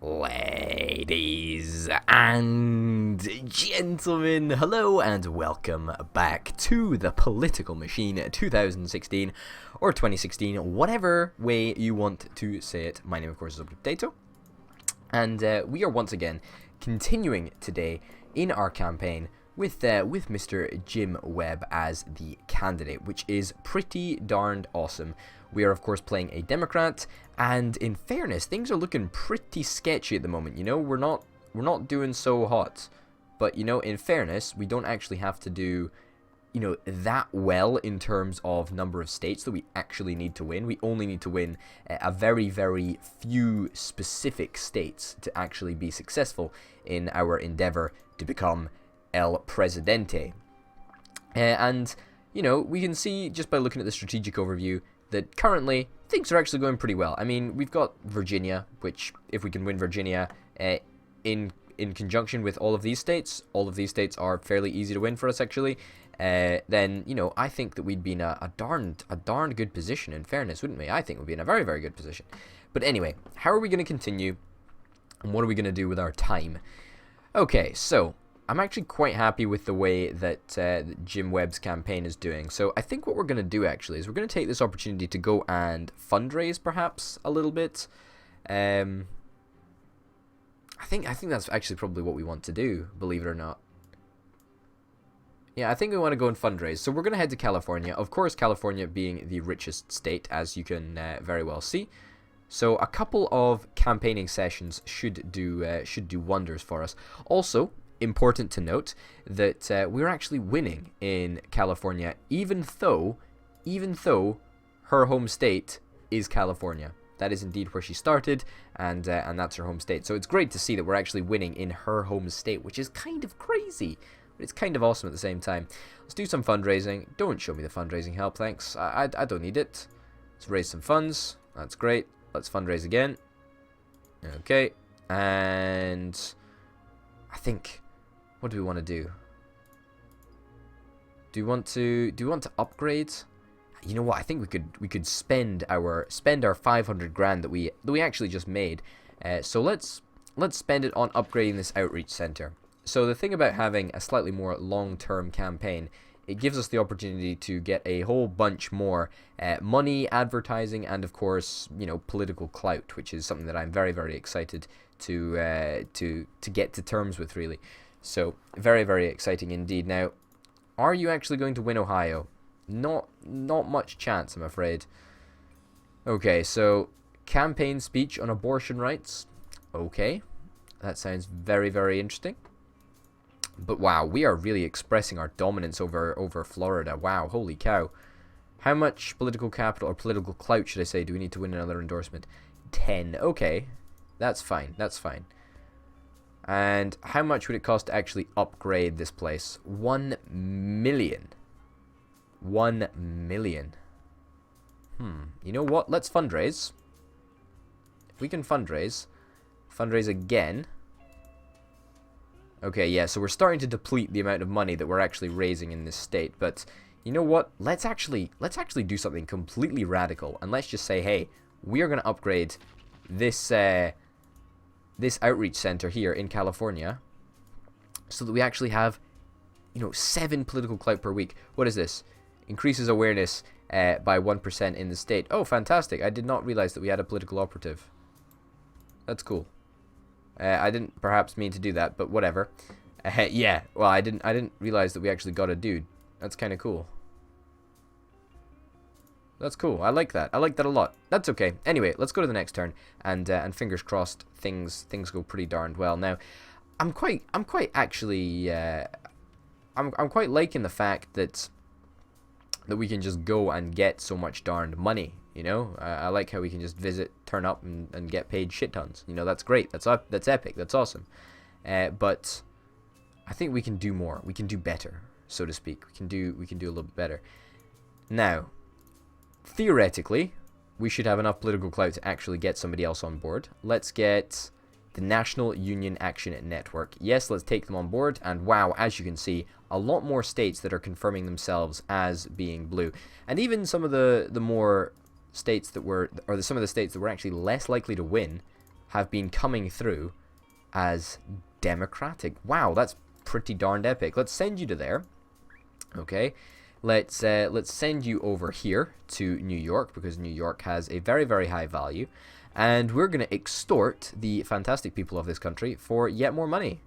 Ladies and gentlemen, hello and welcome back to the Political Machine 2016 or 2016, whatever way you want to say it. My name, of course, is Potato, and we are once again continuing today in our campaign with Mr. Jim Webb as the candidate, which is pretty darned awesome. We are, of course, playing a Democrat, and in fairness, things are looking pretty sketchy at the moment. You know, we're not doing so hot, but you know, in fairness, we don't actually have to do, you know, that well in terms of number of states that we actually need to win. We only need to win a very, very few specific states to actually be successful in our endeavor to become El Presidente. And you know, we can see just by looking at the strategic overview that currently things are actually going pretty well. I mean, we've got Virginia, which if we can win Virginia in conjunction with all of these states are fairly easy to win for us actually. Then you know, I think that we'd be in a darned good position. In fairness, wouldn't we? I think we'd be in a very, very good position. But anyway, how are we going to continue, and what are we going to do with our time? Okay, so I'm actually quite happy with the way that Jim Webb's campaign is doing. So I think what we're going to do actually is we're going to take this opportunity to go and fundraise perhaps a little bit. I think that's actually probably what we want to do, believe it or not. Yeah, I think we want to go and fundraise. So we're going to head to California. Of course, California being the richest state, as you can very well see. So a couple of campaigning sessions should do wonders for us. Also, important to note that we're actually winning in California, even though her home state is California. That is indeed where she started, and that's her home state. So it's great to see that we're actually winning in her home state, which is kind of crazy, but it's kind of awesome at the same time. Let's do some fundraising. Don't show me the fundraising help, thanks. I don't need it. Let's raise some funds. That's great. Let's fundraise again. Okay, and I think, what do we want to do? Do we want to upgrade? You know what? I think we could spend our 500 grand that we actually just made. So let's spend it on upgrading this outreach center. So the thing about having a slightly more long-term campaign, it gives us the opportunity to get a whole bunch more money, advertising, and of course, you know, political clout, which is something that I'm very, very excited to get to terms with, really. So very, very exciting indeed. Now, are you actually going to win Ohio? Not much chance, I'm afraid. Okay, so campaign speech on abortion rights. Okay, that sounds very, very interesting. But wow, we are really expressing our dominance over Florida. Wow, holy cow. How much political capital, or political clout should I say, do we need to win another endorsement? 10. Okay, that's fine. That's fine. And how much would it cost to actually upgrade this place? 1 million. 1 million. You know what? Let's fundraise. If we can fundraise again. Okay, yeah, so we're starting to deplete the amount of money that we're actually raising in this state. But you know what? Let's actually do something completely radical, and let's just say, hey, we are going to upgrade this this outreach center here in California, so that we actually have, you know, 7 political clout per week. What is this? Increases awareness by 1% in the state. Oh, fantastic! I did not realize that we had a political operative. That's cool. I didn't perhaps mean to do that, but whatever. Yeah, well, I didn't realize that we actually got a dude. That's kind of cool. That's cool. I like that. I like that a lot. That's okay. Anyway, let's go to the next turn, and fingers crossed, things go pretty darned well. Now, I'm quite actually I'm quite liking the fact that we can just go and get so much darned money. You know, I like how we can just visit, turn up, and get paid shit tons. You know, that's great. That's epic. That's awesome. But I think we can do more. We can do better, so to speak. We can do a little bit better. Now, theoretically, we should have enough political clout to actually get somebody else on board. Let's get the National Union Action Network. Yes, let's take them on board. And wow, as you can see, a lot more states that are confirming themselves as being blue, and even some of the more states that were, or some of the states that were actually less likely to win, have been coming through as Democratic. Wow, that's pretty darned epic. Let's send you to there. Okay, let's send you over here to New York, because New York has a very, very high value, and we're going to extort the fantastic people of this country for yet more money.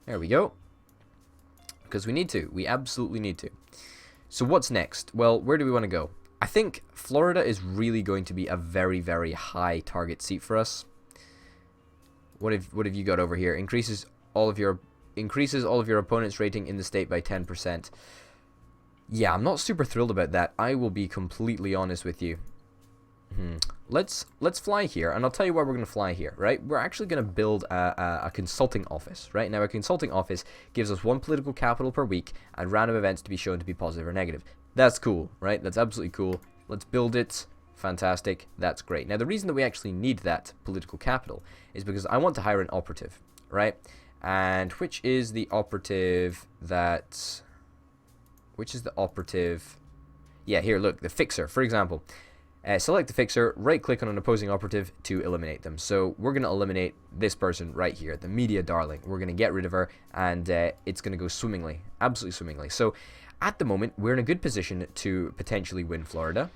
There we go. Because we need to. We absolutely need to. So what's next? Well, where do we want to go? I think Florida is really going to be a very, very high target seat for us. What have you got over here? Increases all of your opponent's rating in the state by 10%. Yeah, I'm not super thrilled about that. I will be completely honest with you. Let's fly here, and I'll tell you why we're going to fly here, right? We're actually going to build a consulting office, right? Now, a consulting office gives us 1 political capital per week and random events to be shown to be positive or negative. That's cool, right? That's absolutely cool. Let's build it. Fantastic. That's great. Now, the reason that we actually need that political capital is because I want to hire an operative, right? And which is the operative that... Which is the operative... Yeah, here, look, the fixer, for example. Select the fixer, right-click on an opposing operative to eliminate them. So we're going to eliminate this person right here, the media darling. We're going to get rid of her, and it's going to go swimmingly, absolutely swimmingly. So at the moment, we're in a good position to potentially win Florida.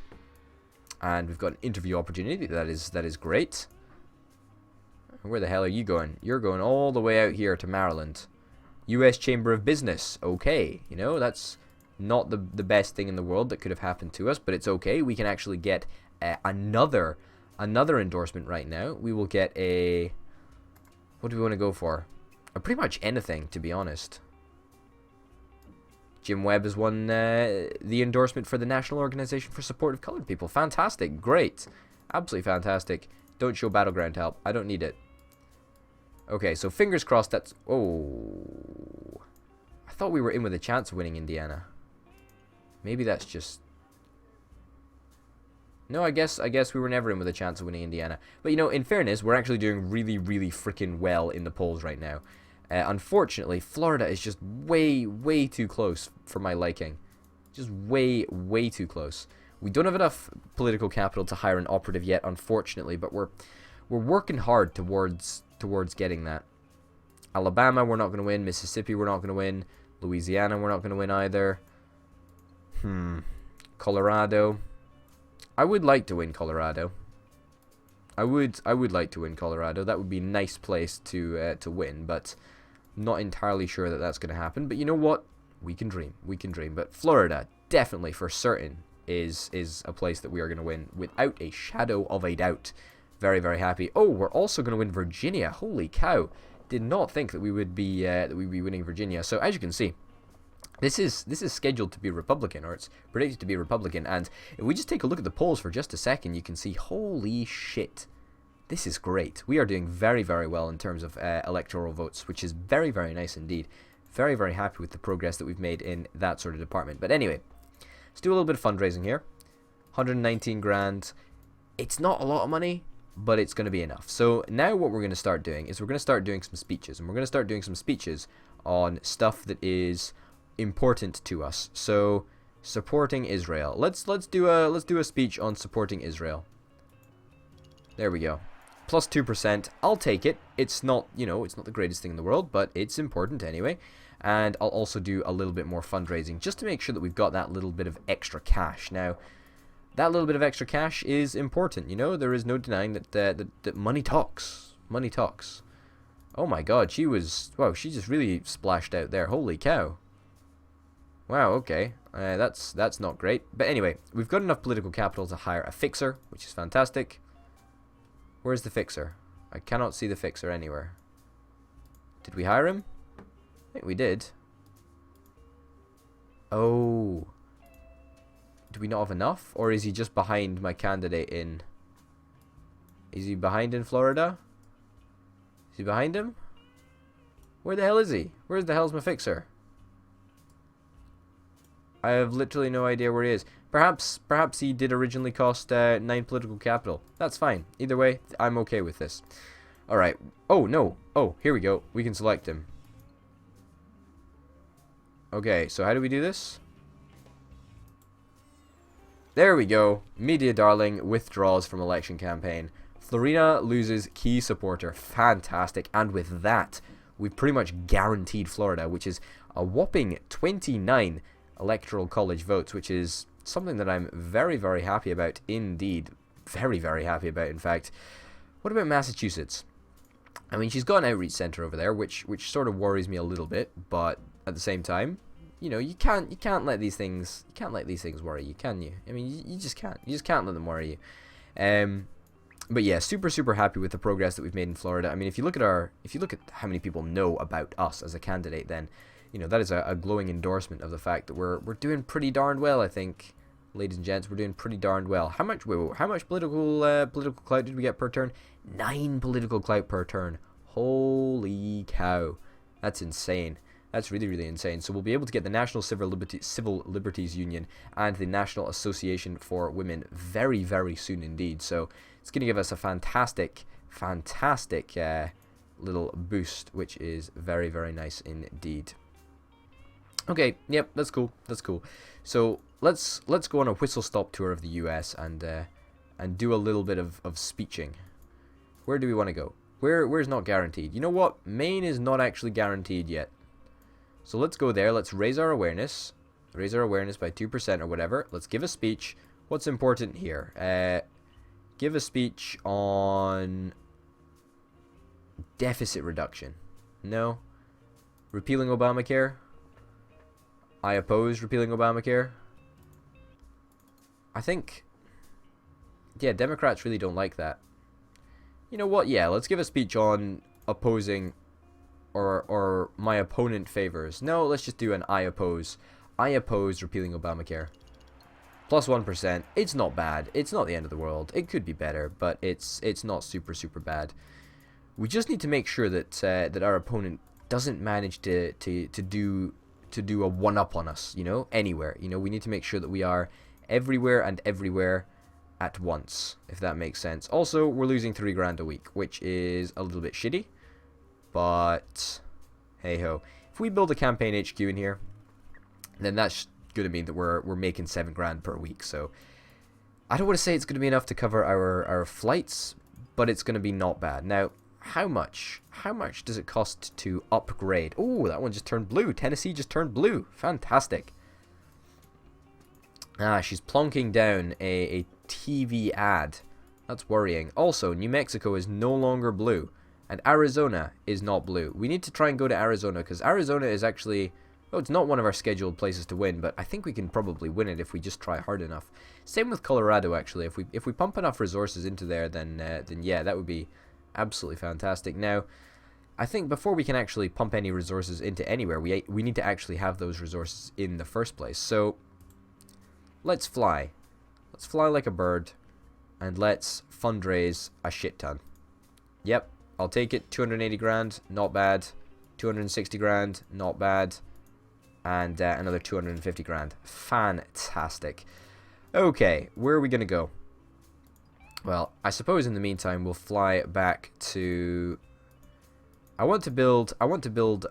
And we've got an interview opportunity. That is great. Where the hell are you going? You're going all the way out here to Maryland. U.S. Chamber of Business. Okay, you know, that's not the best thing in the world that could have happened to us, but it's okay. We can actually get another endorsement right now. We will get a... What do we want to go for? Pretty much anything, to be honest. Jim Webb has won the endorsement for the National Organization for Support of Colored People. Fantastic. Great. Absolutely fantastic. Don't show battleground help. I don't need it. Okay, so fingers crossed that's... Oh. I thought we were in with a chance of winning Indiana. Maybe that's just... No, I guess we were never in with a chance of winning Indiana. But, you know, in fairness, we're actually doing really, really freaking well in the polls right now. Unfortunately, Florida is just way, way too close for my liking. Just way, way too close. We don't have enough political capital to hire an operative yet, unfortunately, but we're working hard towards getting that. Alabama, we're not going to win. Mississippi, we're not going to win. Louisiana, we're not going to win either. Colorado. I would like to win Colorado. I would like to win Colorado. That would be a nice place to win, but not entirely sure that that's going to happen. But you know what? We can dream. We can dream. But Florida, definitely for certain, is a place that we are going to win without a shadow of a doubt. Very, very happy. Oh, we're also going to win Virginia. Holy cow! Did not think that we would be winning Virginia. So as you can see, this is scheduled to be Republican, or it's predicted to be Republican. And if we just take a look at the polls for just a second, you can see, holy shit, this is great. We are doing very, very well in terms of electoral votes, which is very, very nice indeed. Very, very happy with the progress that we've made in that sort of department. But anyway, let's do a little bit of fundraising here. 119 grand. It's not a lot of money, but it's going to be enough. So now what we're going to start doing is we're going to start doing some speeches, and we're going to start doing some speeches on stuff that is important to us. So supporting Israel. Let's do a speech on supporting Israel. There we go. Plus 2%. I'll take it. It's not, you know, it's not the greatest thing in the world, but it's important anyway. And I'll also do a little bit more fundraising just to make sure that we've got that little bit of extra cash. Now, that little bit of extra cash is important, you know. There is no denying that money talks. Money talks. Oh my god, she just really splashed out there. Holy cow. Wow, okay. That's not great. But anyway, we've got enough political capital to hire a fixer, which is fantastic. Where's the fixer? I cannot see the fixer anywhere. Did we hire him? I think we did. Oh. Do we not have enough? Or is he just behind my candidate in... Is he behind in Florida? Is he behind him? Where the hell is he? Where the hell's my fixer? I have literally no idea where he is. Perhaps he did originally cost 9 political capital. That's fine. Either way, I'm okay with this. Alright. Oh, no. Oh, here we go. We can select him. Okay, so how do we do this? There we go. Media darling withdraws from election campaign. Florina loses key supporter. Fantastic. And with that, we've pretty much guaranteed Florida, which is a whopping 29 electoral college votes, which is something that I'm very, very happy about indeed. Very, very happy about, in fact. What about Massachusetts? I mean, she's got an outreach center over there, which sort of worries me a little bit, but at the same time, you know, you can't let these things worry you, can you? I mean, you just can't let them worry you. But yeah, super happy with the progress that we've made in Florida. I mean, if you look at how many people know about us as a candidate, then you know that is a glowing endorsement of the fact that we're doing pretty darned well. I think, ladies and gents, we're doing pretty darned well. How much political clout did we get per turn? 9 political clout per turn. Holy cow, that's insane. That's really, really insane. So we'll be able to get the National Civil Liberties Union and the National Association for Women very, very soon indeed. So it's going to give us a fantastic little boost, which is very, very nice indeed. Okay, yep, that's cool. So let's go on a whistle-stop tour of the US and do a little bit of speeching. Where do we want to go? Where's not guaranteed? You know what? Maine is not actually guaranteed yet. So let's go there. Let's raise our awareness. Raise our awareness by 2% or whatever. Let's give a speech. What's important here? Give a speech on deficit reduction. No. Repealing Obamacare. I oppose repealing Obamacare. I think, yeah, Democrats really don't like that. You know what? Yeah, let's give a speech on opposing or my opponent favors. No, let's just do an I oppose. I oppose repealing Obamacare. Plus 1%. It's not bad. It's not the end of the world. It could be better, but it's not super bad. We just need to make sure that that our opponent doesn't manage to do a one-up on us, you know, anywhere. You know, we need to make sure that we are everywhere and everywhere at once, if that makes sense. Also, we're losing $3 a week, which is a little bit shitty, but hey ho. If we build a campaign HQ in here, then that's going to mean that we're making $7 per week. So I don't want to say it's going to be enough to cover our flights, but it's going to be not bad. Now, how much does it cost to upgrade? Oh, that one just turned blue. Tennessee just turned blue. Fantastic. She's plonking down a TV ad. That's worrying. Also, New Mexico is no longer blue, and Arizona is not blue. We need to try and go to Arizona, because Arizona is actually, oh, it's not one of our scheduled places to win, but I think we can probably win it if we just try hard enough. Same with Colorado, actually. If we pump enough resources into there, then yeah, that would be absolutely fantastic. Now, I think before we can actually pump any resources into anywhere, we need to actually have those resources in the first place. So let's fly. Let's fly like a bird, and let's fundraise a shit ton. Yep, I'll take it. 280 grand, not bad. 260 grand, not bad. And another 250 grand. Fantastic. Okay, where are we going to go? Well, I suppose in the meantime we'll fly back to... I want to build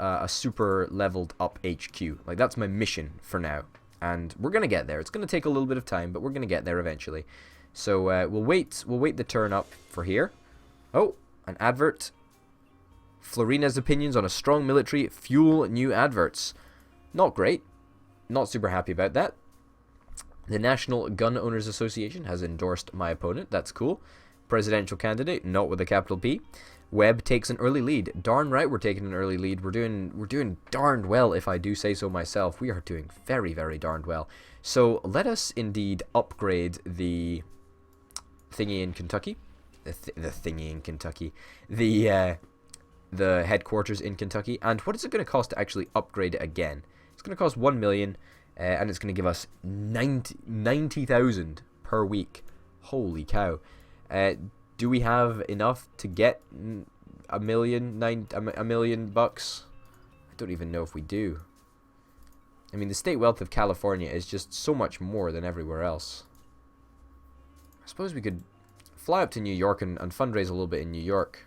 a super leveled up HQ. Like, that's my mission for now. And we're going to get there. It's going to take a little bit of time, but we're going to get there eventually. So we'll wait the turn up for here. Oh, an advert. Florina's opinions on a strong military fuel new adverts. Not great. Not super happy about that. The National Gun Owners Association has endorsed my opponent. That's cool. Presidential candidate, not with a capital P. Webb takes an early lead. Darn right we're taking an early lead. We're doing darned well, if I do say so myself. We are doing very, very darned well. So let us indeed upgrade the thingy in Kentucky. The thingy in Kentucky. The headquarters in Kentucky. And what is it going to cost to actually upgrade it again? It's going to cost 1 million. And it's going to give us 90,000 per week. Holy cow. Do we have enough to get a million bucks? I don't even know if we do. I mean, the state wealth of California is just so much more than everywhere else. I suppose we could fly up to New York and fundraise a little bit in New York.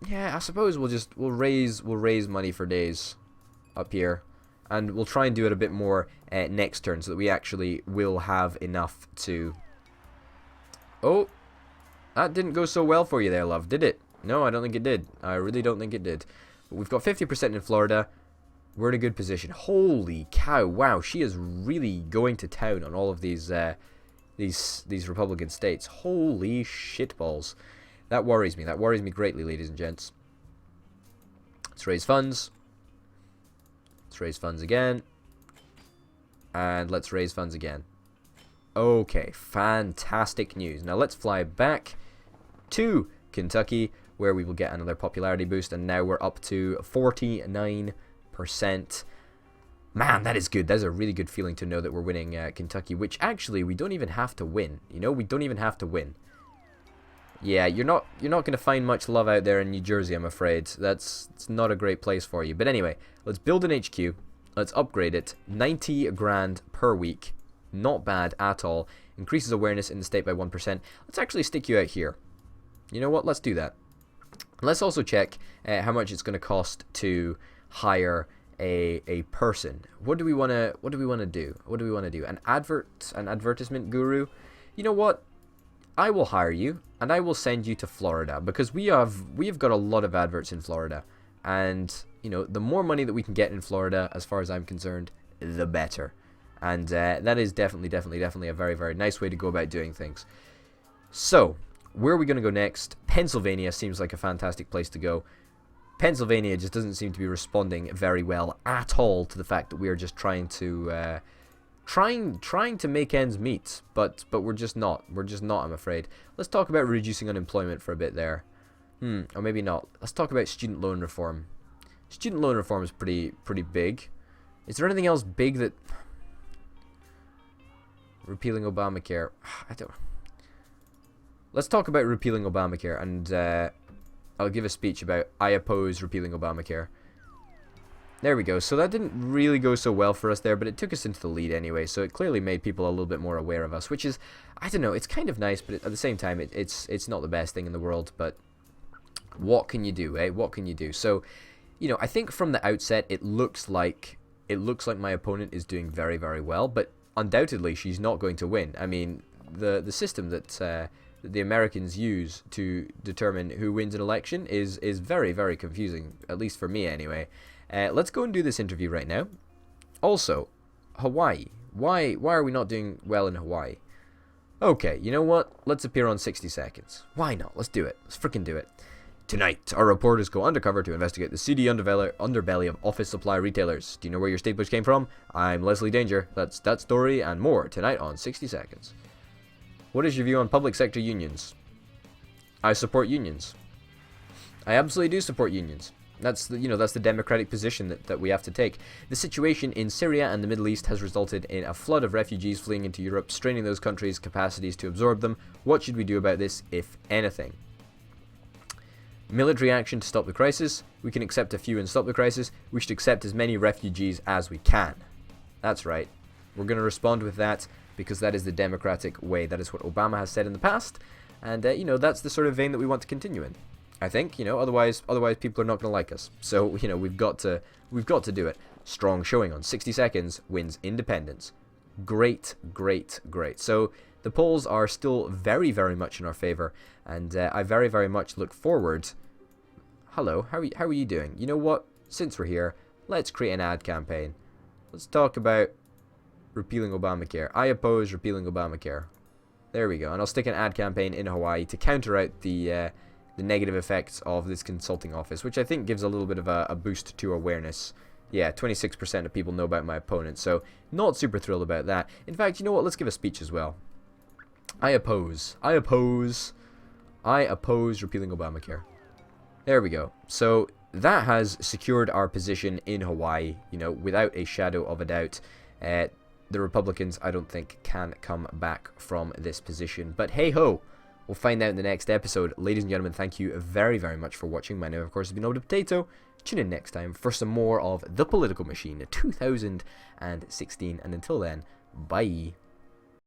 Yeah, I suppose we'll raise money for days up here, and we'll try and do it a bit more next turn, so that we actually will have enough to Oh, that didn't go so well for you there, love, did it? No, I don't think it did. I really don't think it did. But we've got 50% in Florida. We're in a good position. Holy cow! Wow, she is really going to town on all of these Republican states. Holy shitballs! That worries me. That worries me greatly, ladies and gents. Let's raise funds. Let's raise funds again. And let's raise funds again. Okay, fantastic news. Now let's fly back to Kentucky, where we will get another popularity boost, and now we're up to 49%. Man, that is good. That's a really good feeling to know that we're winning Kentucky, which actually we don't even have to win. You know, we don't even have to win. Yeah, you're not going to find much love out there in New Jersey, I'm afraid. It's not a great place for you. But anyway, let's build an HQ. Let's upgrade it. 90 grand per week. Not bad at all. Increases awareness in the state by 1%. Let's actually stick you out here. You know what? Let's do that. Let's also check how much it's going to cost to hire a person. What do we want to do? What do we want to do? An advertisement guru? You know what? I will hire you and I will send you to Florida, because we have got a lot of adverts in Florida, and you know, the more money that we can get in Florida, as far as I'm concerned, the better. And that is definitely a very, very nice way to go about doing things. So, where are we going to go next? Pennsylvania seems like a fantastic place to go. Pennsylvania just doesn't seem to be responding very well at all to the fact that we are just trying to make ends meet, but we're just not. I'm afraid. Let's talk about reducing unemployment for a bit there. Or maybe not. Let's talk about student loan reform. Student loan reform is pretty big. Is there anything else big that... Repealing Obamacare. I don't... Let's talk about repealing Obamacare, and I'll give a speech about I oppose repealing Obamacare. There we go. So that didn't really go so well for us there, but it took us into the lead anyway, so it clearly made people a little bit more aware of us, which is, I don't know, it's kind of nice, but at the same time, it's not the best thing in the world, but what can you do, eh? What can you do? So, you know, I think from the outset, it looks like my opponent is doing very, very well, but undoubtedly, she's not going to win. I mean, the system that the Americans use to determine who wins an election is very, very confusing, at least for me anyway. Let's go and do this interview right now. Also, Hawaii. Why are we not doing well in Hawaii? Okay, you know what? Let's appear on 60 Seconds. Why not? Let's do it. Let's freaking do it. Tonight, our reporters go undercover to investigate the seedy underbelly of office supply retailers. Do you know where your staples came from? I'm Leslie Danger. That's that story and more tonight on 60 Seconds. What is your view on public sector unions? I support unions. I absolutely do support unions. That's the democratic position that we have to take. The situation in Syria and the Middle East has resulted in a flood of refugees fleeing into Europe, straining those countries' capacities to absorb them. What should we do about this, if anything? Military action to stop the crisis. We can accept a few and stop the crisis. We should accept as many refugees as we can. That's right. We're going to respond with that, because that is the democratic way. That is what Obama has said in the past, and that's the sort of vein that we want to continue in. I think, otherwise people are not going to like us. So, we've got to do it. Strong showing on 60 Seconds wins independence. Great. So the polls are still very, very much in our favor, and I very, very much look forward. Hello, how are you doing? You know what? Since we're here, let's create an ad campaign. Let's talk about repealing Obamacare. I oppose repealing Obamacare. There we go. And I'll stick an ad campaign in Hawaii to counter out the negative effects of this consulting office, which I think gives a little bit of a boost to awareness. Yeah, 26% of people know about my opponent, so not super thrilled about that. In fact, you know what? Let's give a speech as well. I oppose repealing Obamacare. There we go. So that has secured our position in Hawaii, without a shadow of a doubt. The Republicans, I don't think, can come back from this position. But hey-ho! We'll find out in the next episode. Ladies and gentlemen, thank you very, very much for watching. My name, of course, has been Old Potato. Tune in next time for some more of The Political Machine 2016. And until then, bye.